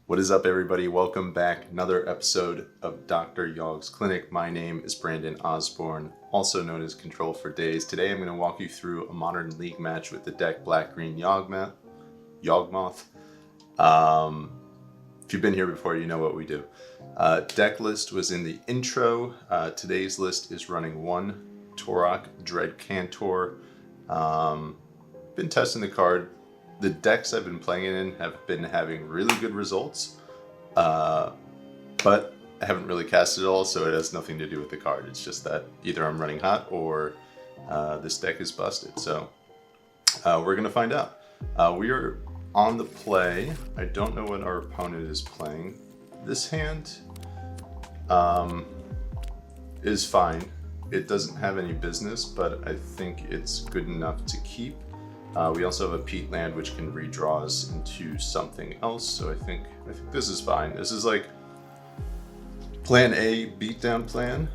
What is up, everybody? Welcome back. Another episode of Dr. Yawg's Clinic. My name is Brandon Osborne, also known as Control for Days. Today I'm going to walk you through a Modern League match with the deck Black-Green Yawgmoth. If you've been here before, you know what we do. Deck list was in the intro. Today's list is running 1 Torok Dread Cantor. Been testing the card. The decks I've been playing it in have been having really good results, but I haven't really cast it all, so it has nothing to do with the card. It's just that either I'm running hot or this deck is busted. So we're going to find out. We are on the play. I don't know what our opponent is playing. This hand is fine. It doesn't have any business, but I think it's good enough to keep. We also have a peat land which can redraw us into something else, so I think this is fine. This is like plan A beatdown plan,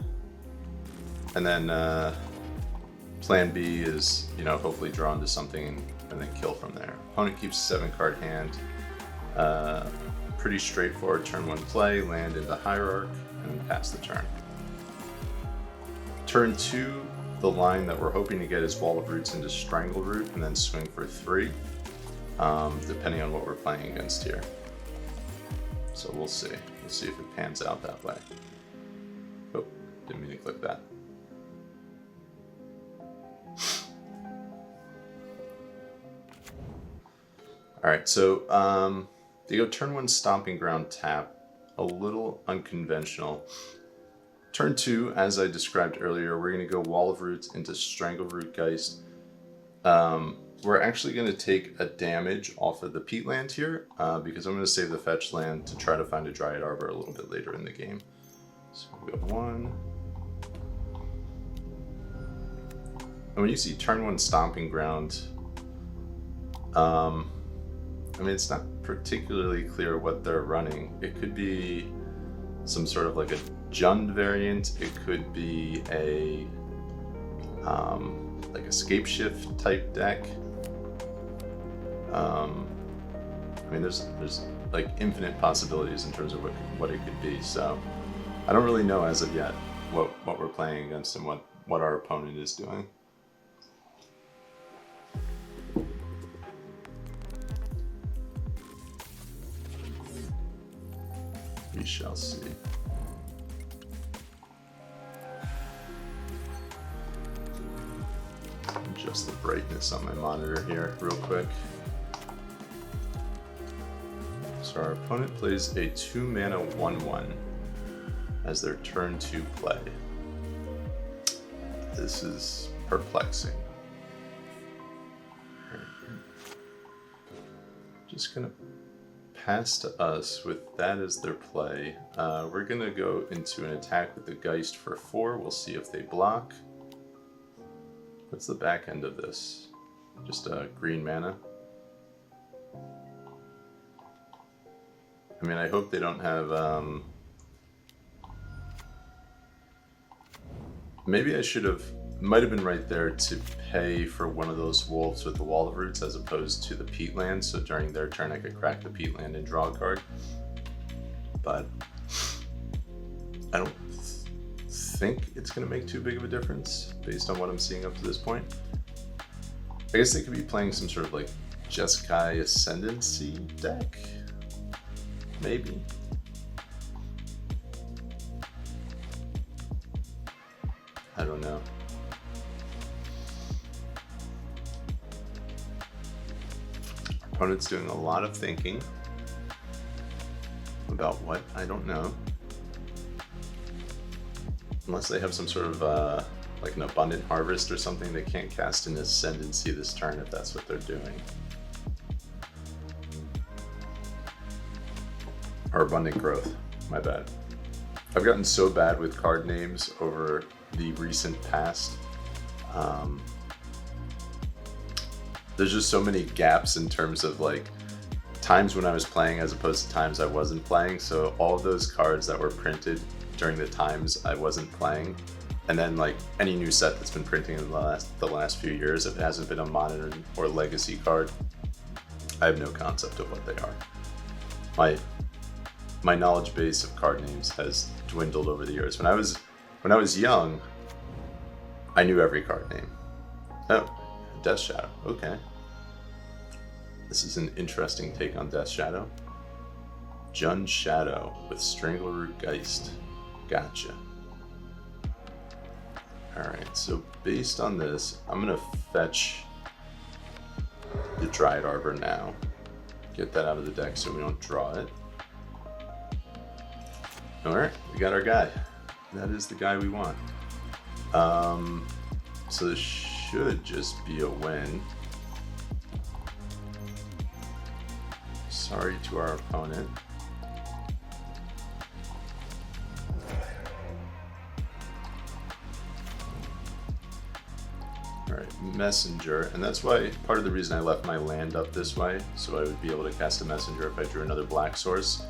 and then plan B is, you know, hopefully draw into something and then kill from there. Opponent keeps a 7-card hand. Pretty straightforward turn 1 play, land into Hierarch, and then pass the turn. Turn 2, the line that we're hoping to get is Wall of Roots into Strangleroot and then swing for 3, depending on what we're playing against here. So we'll see. We'll see if it pans out that way. Oh, didn't mean to click that. Alright, so they go turn 1 Stomping Ground tap, a little unconventional. Turn 2, as I described earlier, we're going to go Wall of Roots into Strangleroot Geist. We're actually going to take a damage off of the peat land here, because I'm going to save the fetch land to try to find a Dryad Arbor a little bit later in the game. So we go 1. And when you see turn 1 Stomping Ground, I mean, it's not particularly clear what they're running. It could be some sort of like a Jund variant. It could be a like a Scape Shift type deck. I mean, there's like infinite possibilities in terms of what it could be. So I don't really know as of yet what we're playing against and what our opponent is doing. We shall see. Adjust the brightness on my monitor here real quick. So our opponent plays a 2-mana 1/1 as their turn 2 play. This is perplexing. Just gonna pass to us with that as their play. We're gonna go into an attack with the Geist for 4. We'll see if they block. What's the back end of this? Just a green mana? I mean, I hope they don't have, maybe I should have, might have been right there to pay for one of those wolves with the Wall of Roots as opposed to the peat land, so during their turn I could crack the peat land and draw a card. But I don't think it's going to make too big of a difference based on what I'm seeing up to this point. I guess they could be playing some sort of like Jeskai Ascendancy deck, maybe. I don't know. Opponent's doing a lot of thinking about what, I don't know. Unless they have some sort of like an Abundant Harvest or something, they can't cast an Ascendancy this turn if that's what they're doing. Or Abundant Growth, my bad. I've gotten so bad with card names over the recent past. There's just so many gaps in terms of like times when I was playing as opposed to times I wasn't playing. So all of those cards that were printed during the times I wasn't playing, and then like any new set that's been printing in the last few years, if it hasn't been a Modern or Legacy card, I have no concept of what they are. My my knowledge base of card names has dwindled over the years. When I was young, I knew every card name. Oh, Death Shadow. Okay. This is an interesting take on Death Shadow. Jund Shadow with Strangleroot Geist. Gotcha. Alright, so based on this, I'm going to fetch the Dryad Arbor now. Get that out of the deck so we don't draw it. Alright, we got our guy. That is the guy we want. So this should just be a win. Sorry to our opponent. Alright, Messenger, and that's why part of the reason I left my land up this way, so I would be able to cast a Messenger if I drew another black source.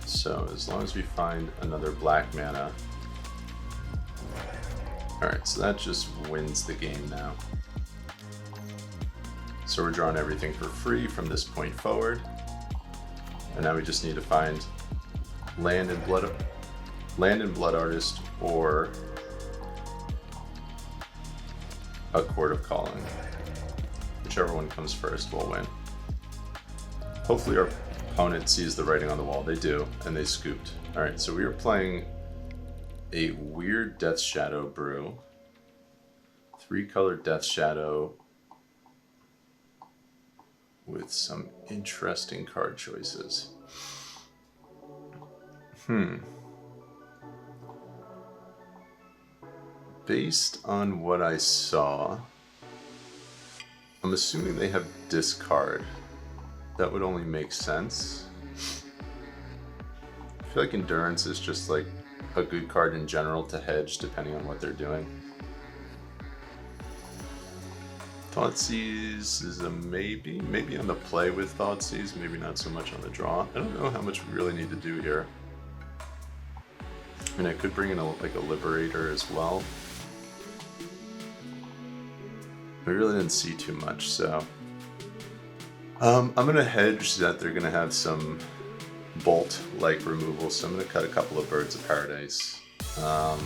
So as long as we find another black mana. Alright, so that just wins the game now. So we're drawing everything for free from this point forward. And now we just need to find land and blood artist or a Court of Calling. Whichever one comes first will win. Hopefully our opponent sees the writing on the wall. They do, and they scooped. Alright, so we are playing a weird Death Shadow brew. 3-color Death Shadow with some interesting card choices. Based on what I saw, I'm assuming they have discard. That would only make sense. I feel like Endurance is just like a good card in general to hedge depending on what they're doing. Thoughtseize is a maybe. Maybe on the play with Thoughtseize, maybe not so much on the draw. I don't know how much we really need to do here. I mean, I could bring in like a Liberator as well. We really didn't see too much, so I'm gonna hedge that they're gonna have some bolt-like removal, so I'm gonna cut a couple of Birds of Paradise. I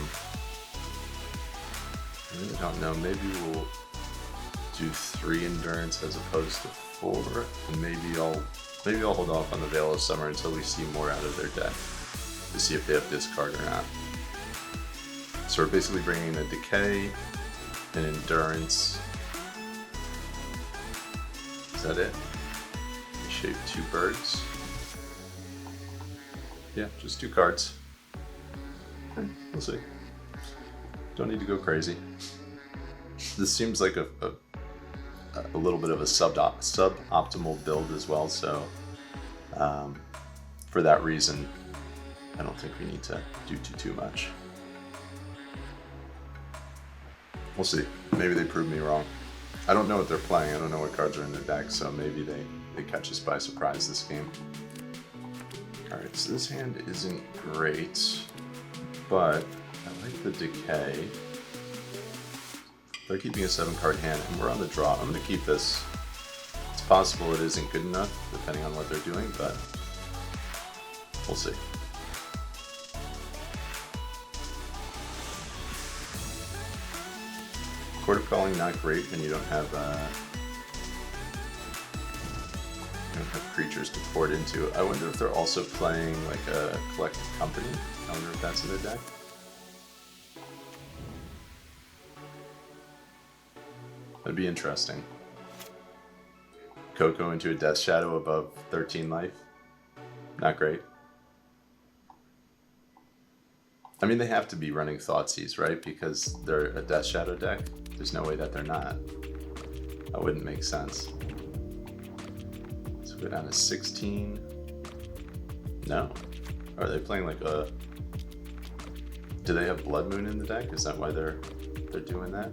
really don't know. Maybe we'll do 3 Endurance as opposed to 4, and maybe I'll hold off on the Veil of Summer until we see more out of their deck to see if they have discard or not. So we're basically bringing a Decay, an Endurance. Is that it? Shape 2 birds. Yeah, just 2 cards. We'll see. Don't need to go crazy. This seems like a little bit of a suboptimal build as well, so for that reason, I don't think we need to do too much. We'll see. Maybe they prove me wrong. I don't know what they're playing. I don't know what cards are in their deck, so maybe they catch us by surprise this game. Alright, so this hand isn't great, but I like the Decay. They're keeping a 7-card hand, and we're on the draw. I'm going to keep this. It's possible it isn't good enough, depending on what they're doing, but we'll see. Court of Calling, not great when you don't have creatures to pour it into. I wonder if they're also playing like a Collective Company. I wonder if that's in their deck. That'd be interesting. Coco into a Death Shadow above 13 life. Not great. I mean, they have to be running Thoughtseize, right? Because they're a Death Shadow deck. There's no way that they're not. That wouldn't make sense. So go down to 16. No. Are they playing like a... Do they have Blood Moon in the deck? Is that why they're doing that?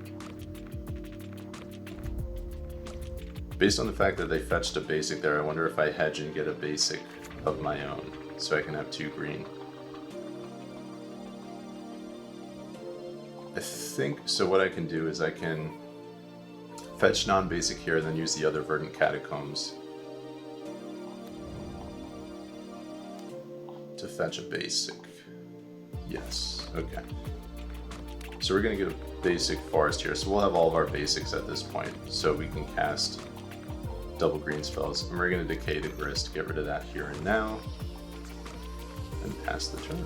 Based on the fact that they fetched a basic there, I wonder if I hedge and get a basic of my own, so I can have 2 green. I think, so what I can do is I can fetch non-basic here and then use the other Verdant Catacombs. to fetch a basic. Yes, okay. So we're gonna get a basic forest here. So we'll have all of our basics at this point. So we can cast double green spells. And we're gonna decay the Grist to get rid of that here and now. And pass the turn.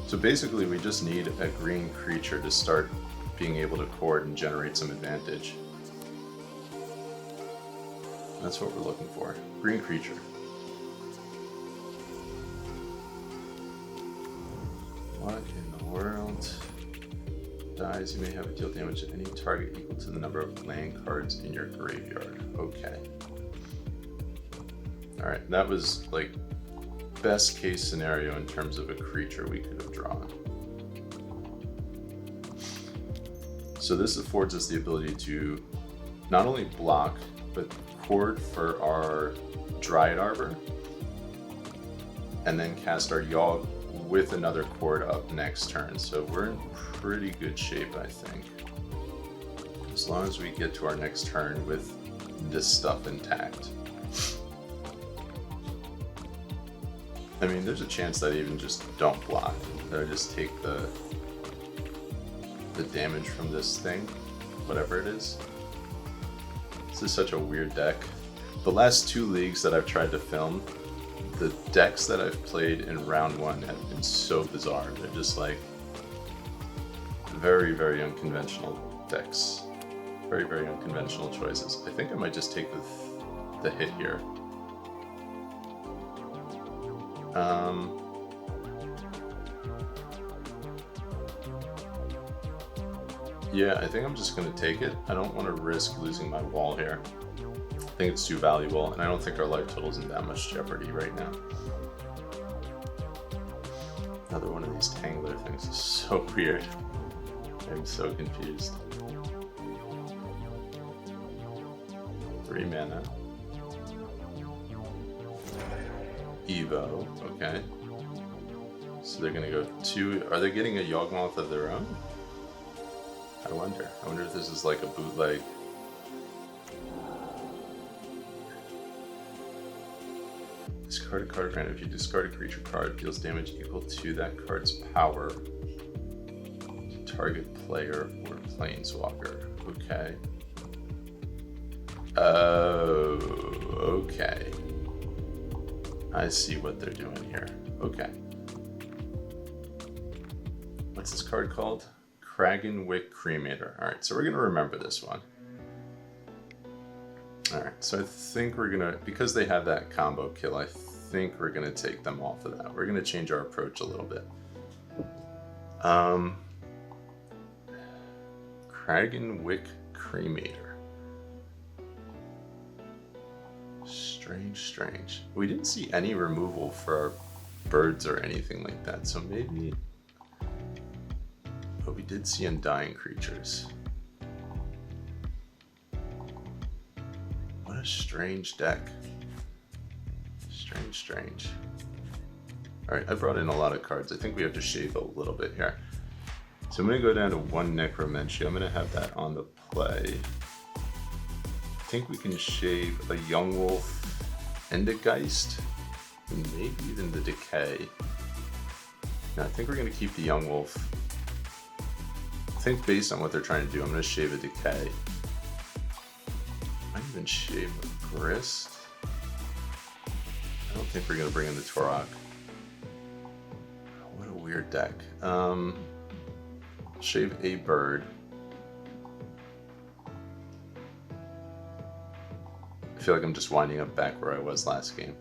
So basically we just need a green creature to start being able to chord and generate some advantage. That's what we're looking for. Green creature. What in the world? Dies, you may have it deal damage to any target equal to the number of land cards in your graveyard. Okay. Alright, that was like best case scenario in terms of a creature we could have drawn. So this affords us the ability to not only block, but chord for our Dryad Arbor, and then cast our Yawg with another chord up next turn. So we're in pretty good shape, I think. As long as we get to our next turn with this stuff intact. I mean, there's a chance that I even just don't block. That I just take the damage from this thing, whatever it is. This is such a weird deck. The last 2 leagues that I've tried to film, the decks that I've played in round 1 have been so bizarre. They're just like very, very unconventional decks. Very, very unconventional choices. I think I might just take the hit here. Yeah, I think I'm just going to take it. I don't want to risk losing my wall here. I think it's too valuable, and I don't think our life total's in that much jeopardy right now. Another one of these Tangler things is so weird. I'm so confused. 3 mana. Evo, okay. So they're gonna go 2. Are they getting a Yawgmoth of their own? I wonder. I wonder if this is like a bootleg. Discard a card random. If you discard a creature card, it deals damage equal to that card's power to target player or planeswalker. Okay. Oh, okay. I see what they're doing here. Okay. What's this card called? Cragganwick Cremator. Alright, so we're going to remember this one. Alright, so I think we're going to, because they have that combo kill, I think we're going to take them off of that. We're going to change our approach a little bit. Cragganwick Cremator. Strange. We didn't see any removal for our birds or anything like that, so maybe... But we did see undying creatures. What a strange deck. Strange. Alright, I brought in a lot of cards. I think we have to shave a little bit here. So I'm going to go down to 1 Necro'd. I'm going to have that on the play. I think we can shave a Yawgmoth and a Geist, and maybe even the Decay. No, I think we're going to keep the Yawgmoth. I think based on what they're trying to do, I'm going to shave a Decay. I might even shave a Grist. I don't think we're going to bring in the Torok. What a weird deck. Shave a bird. I feel like I'm just winding up back where I was last game.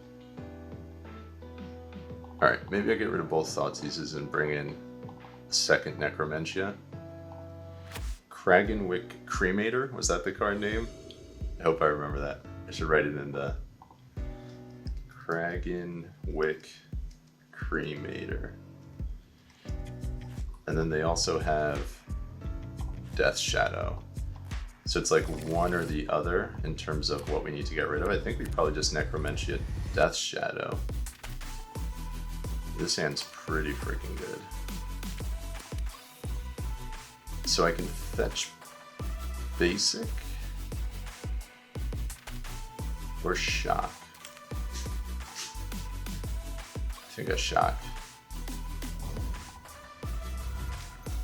Alright, maybe I get rid of both Thoughtseizes and bring in a second Necro'd. Cragganwick Cremator, was that the card name? I hope I remember that. I should write it in the Cragganwick Cremator. And then they also have Death Shadow. So it's like one or the other in terms of what we need to get rid of. I think we probably just Necro'd Death Shadow. This hand's pretty freaking good. So I can fetch basic or shock. think a shock.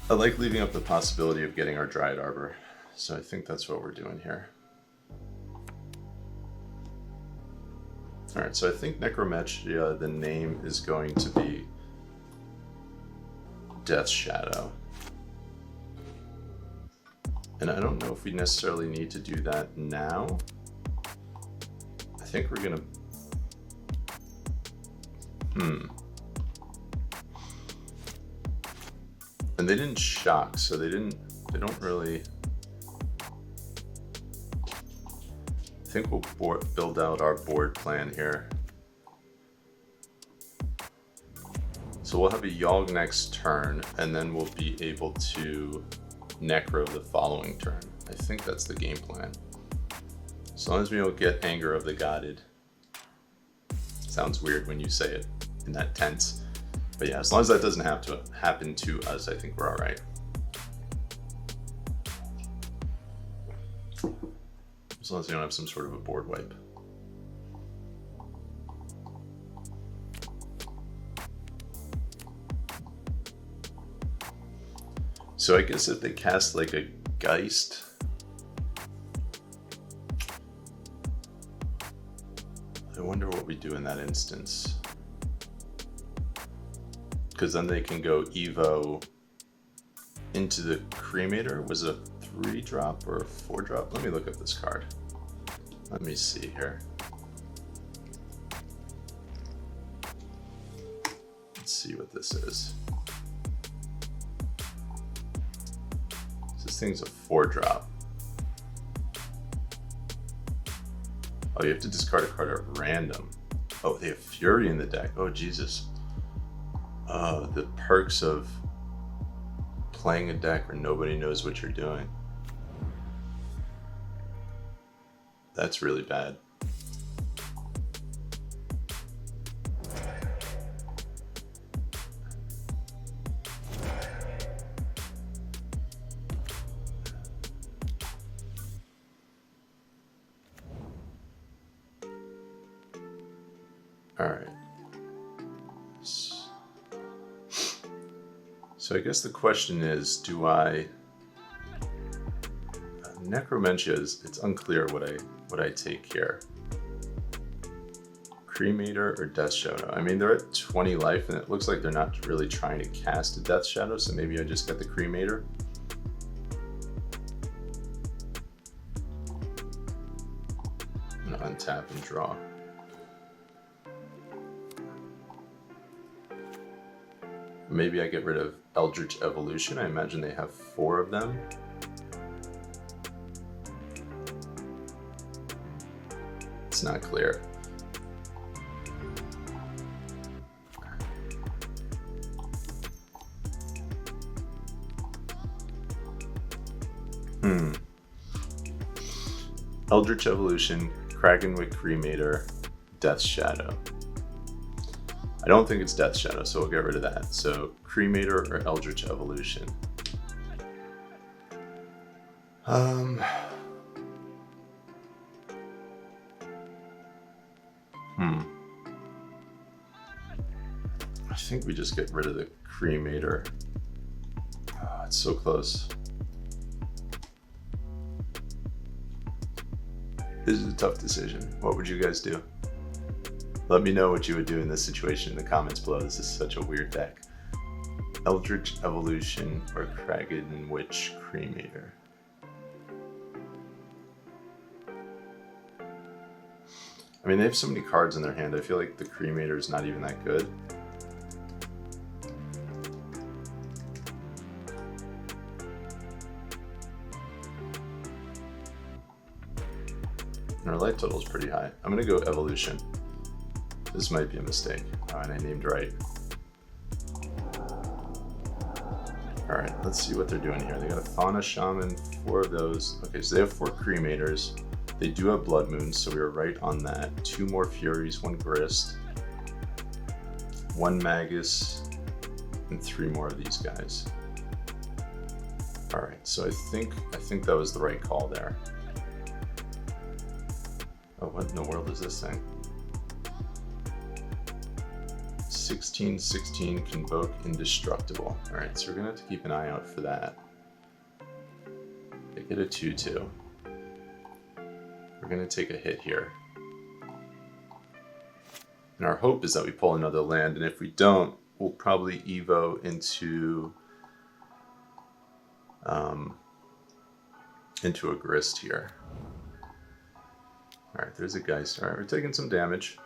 I like leaving up the possibility of getting our Dryad Arbor, so I think that's what we're doing here. Alright, so I think Necro'd, the name is going to be Death Shadow. And I don't know if we necessarily need to do that now. I think we're gonna... And they didn't shock, so they don't really... I think we'll build out our board plan here. So we'll have a Yawg next turn, and then we'll be able to Necro the following turn. I think that's the game plan. As long as we don't get Anger of the Godded. Sounds weird when you say it in that tense. But yeah, as long as that doesn't have to happen to us, I think we're all right. As long as we don't have some sort of a board wipe. So I guess if they cast like a Geist, I wonder what we do in that instance. Because then they can go Evo into the Cremator. Was it a 3-drop or a 4-drop? Let me look at this card. Let me see here. Let's see what this is. This thing's a 4-drop. Oh, you have to discard a card at random. Oh, they have Fury in the deck. Oh, Jesus. Oh, the perks of playing a deck where nobody knows what you're doing. That's really bad. All right. So I guess the question is, do I... Necro'd is, it's unclear what I take here. Cremator or Death Shadow? I mean, they're at 20 life and it looks like they're not really trying to cast a Death Shadow, so maybe I just get the Cremator. I'm gonna untap and draw. Maybe I get rid of Eldritch Evolution. I imagine they have 4 of them. It's not clear. Eldritch Evolution, Cragganwick Cremator, Death Shadow. I don't think it's Death Shadow, so we'll get rid of that. So Cremator or Eldritch Evolution. I think we just get rid of the Cremator. Oh, it's so close. This is a tough decision. What would you guys do? Let me know what you would do in this situation in the comments below. This is such a weird deck. Eldritch Evolution or Cragganwick Cremator. I mean, they have so many cards in their hand. I feel like the Cremator is not even that good. And our life total is pretty high. I'm gonna go Evolution. This might be a mistake. Oh, and I named right. All right, let's see what they're doing here. They got a Fauna Shaman, 4 of those. Okay, so they have 4 Cremators. They do have Blood Moons, so we were right on that. 2 more Furies, 1 Grist, 1 Magus, and 3 more of these guys. All right, so I think that was the right call there. Oh, what in the world is this thing? 16/16 Convoke Indestructible. Alright, so we're gonna have to keep an eye out for that. They get a 2/2. We're gonna take a hit here. And our hope is that we pull another land, and if we don't, we'll probably Evo into a Grist here. Alright, there's a Geist. Alright, we're taking some damage.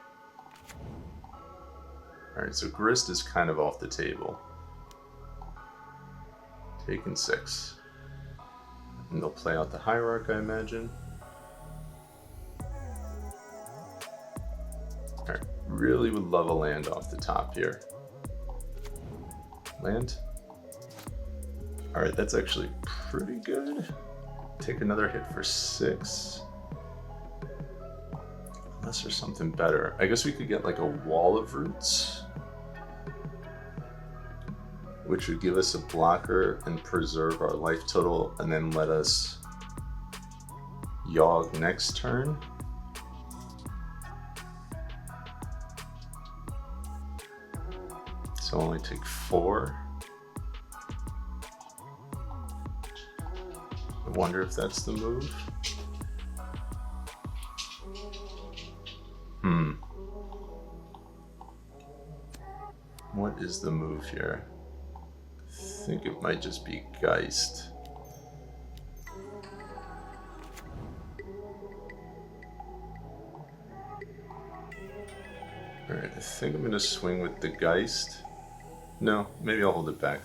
Alright, so Grist is kind of off the table. Taking 6. And they'll play out the Hierarch, I imagine. Alright, really would love a land off the top here. Land? Alright, that's actually pretty good. Take another hit for 6. Unless there's something better. I guess we could get like a Wall of Roots, which would give us a blocker and preserve our life total, and then let us Yawg next turn. So only take 4. I wonder if that's the move. What is the move here? I think it might just be Geist. Alright, I think I'm gonna swing with the Geist. No, maybe I'll hold it back.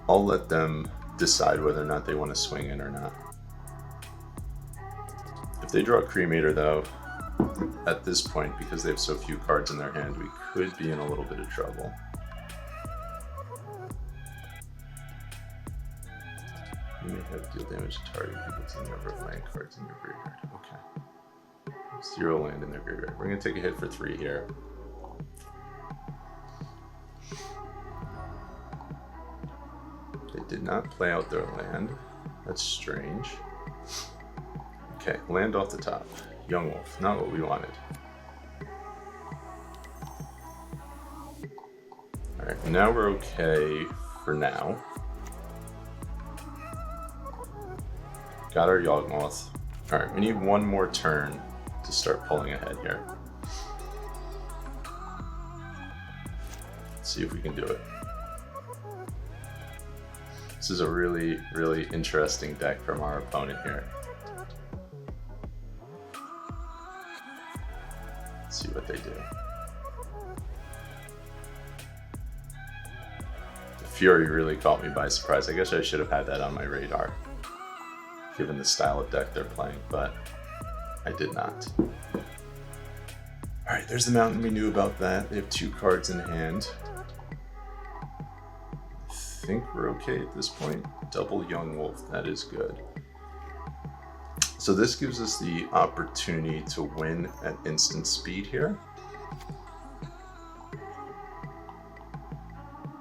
I'll let them decide whether or not they want to swing in or not. If they draw a Cremator though, at this point, because they have so few cards in their hand, we could be in a little bit of trouble. You may have deal damage to target equal to the number of land cards in your graveyard. Okay. 0 land in their graveyard. We're going to take a hit for 3 here. They did not play out their land. That's strange. Okay, land off the top. Yawgmoth, not what we wanted. Alright, now we're okay for now. Got our Yawgmoth. Alright, we need one more turn to start pulling ahead here. Let's see if we can do it. This is a really, really interesting deck from our opponent here. Let's see what they do. The Fury really caught me by surprise. I guess I should have had that on my radar, given the style of deck they're playing, but I did not. Alright, there's the mountain. We knew about that. They have 2 cards in hand. I think we're okay at this point. Double Yawgmoth, that is good. So this gives us the opportunity to win at instant speed here,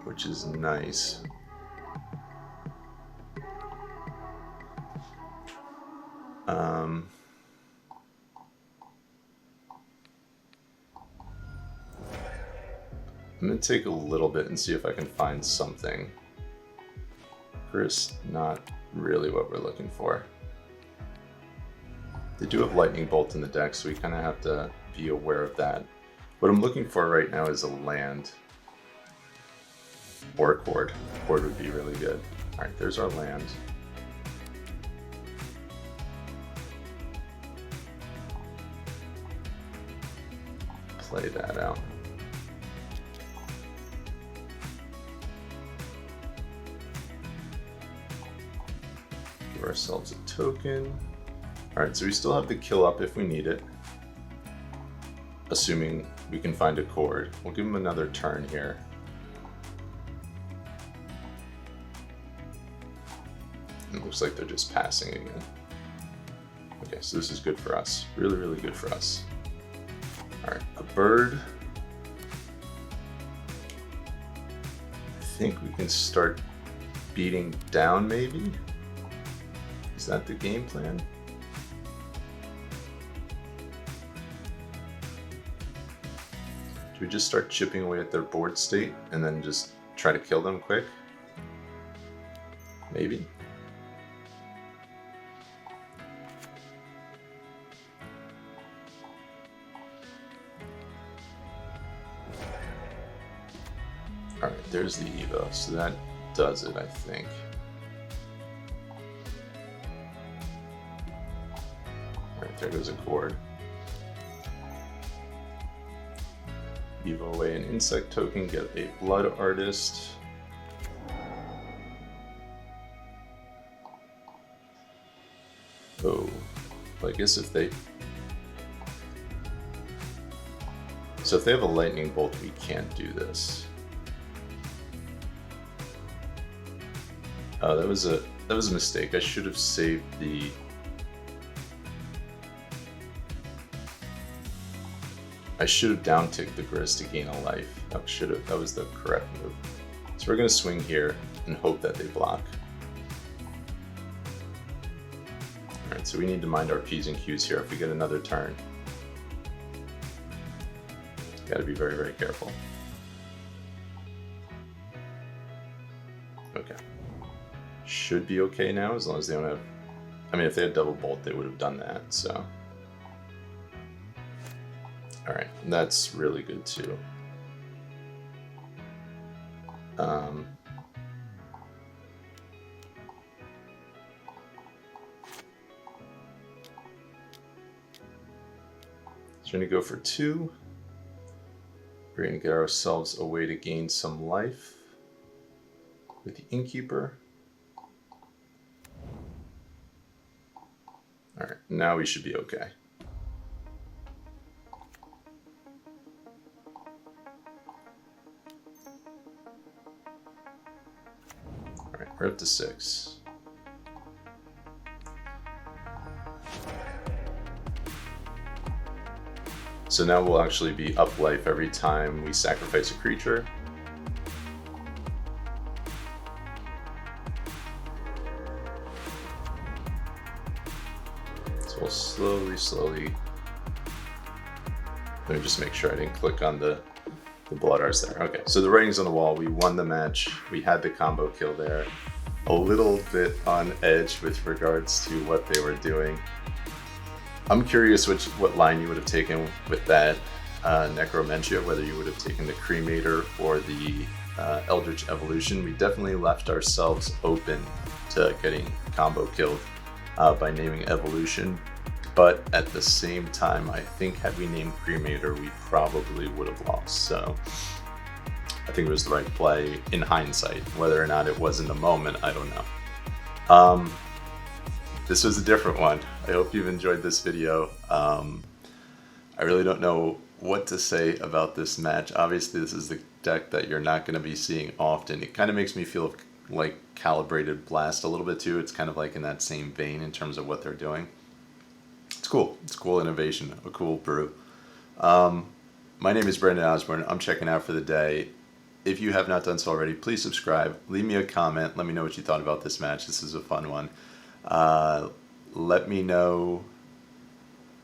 which is nice. I'm going to take a little bit and see if I can find something. Grist, not really what we're looking for. They do have Lightning Bolt in the deck, so we kind of have to be aware of that. What I'm looking for right now is a land or a Chord. Chord would be really good. Alright, there's our land. Play that out. Give ourselves a token. Alright, so we still have the kill up if we need it, assuming we can find a Chord. We'll give them another turn here. It looks like they're just passing again. Okay, so this is good for us. Really, really good for us. Alright, a bird. I think we can start beating down, maybe? Is that the game plan? Do we just start chipping away at their board state and then just try to kill them quick? Maybe. Alright, there's the Evo, so that does it, I think. Alright, there goes a cord. Evo away an insect token, get a blood artist. Oh, well, I guess if they... So if they have a lightning bolt, we can't do this. Oh, that was a mistake. I should have saved the... I should have down-ticked the Grizz to gain a life. That was the correct move. So we're going to swing here and hope that they block. Alright, so we need to mind our P's and Q's here if we get another turn. Got to be very, very careful. Okay. Should be okay now as long as they don't have... I mean, if they had double bolt, they would have done that, so... Alright, that's really good too. So we're going to go for 2. We're going to get ourselves a way to gain some life with the Innkeeper. Alright, now we should be okay. Alright, we're up to 6. So now we'll actually be up life every time we sacrifice a creature. So we'll slowly... Let me just make sure I didn't click on the blood arts there. Okay, so the writing's on the wall. We won the match. We had the combo kill there. A little bit on edge with regards to what they were doing. I'm curious what line you would have taken with that Necro'd, whether you would have taken the Cremator or the Eldritch Evolution. We definitely left ourselves open to getting combo killed by naming Evolution, but at the same time, I think had we named Cremator, we probably would have lost. So I think it was the right play in hindsight. Whether or not it was in the moment, I don't know. This was a different one. I hope you've enjoyed this video. I really don't know what to say about this match. Obviously, this is the deck that you're not going to be seeing often. It kind of makes me feel like Calibrated Blast a little bit too. It's kind of like in that same vein in terms of what they're doing. It's cool. It's cool innovation, a cool brew. My name is Brandon Osborne. I'm checking out for the day. If you have not done so already, please subscribe. Leave me a comment. Let me know what you thought about this match. This is a fun one. Let me know.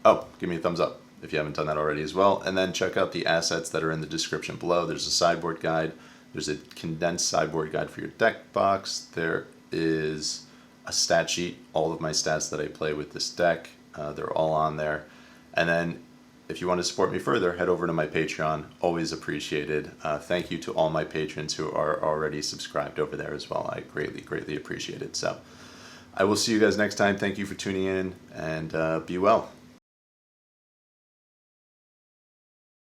Oh, give me a thumbs up if you haven't done that already as well. And then check out the assets that are in the description below. There's a sideboard guide. There's a condensed sideboard guide for your deck box. There is a stat sheet, all of my stats that I play with this deck. They're all on there. And then if you want to support me further, head over to my Patreon. Always appreciated. Thank you to all my patrons who are already subscribed over there as well. I greatly appreciate it. So I will see you guys next time. Thank you for tuning in, and be well.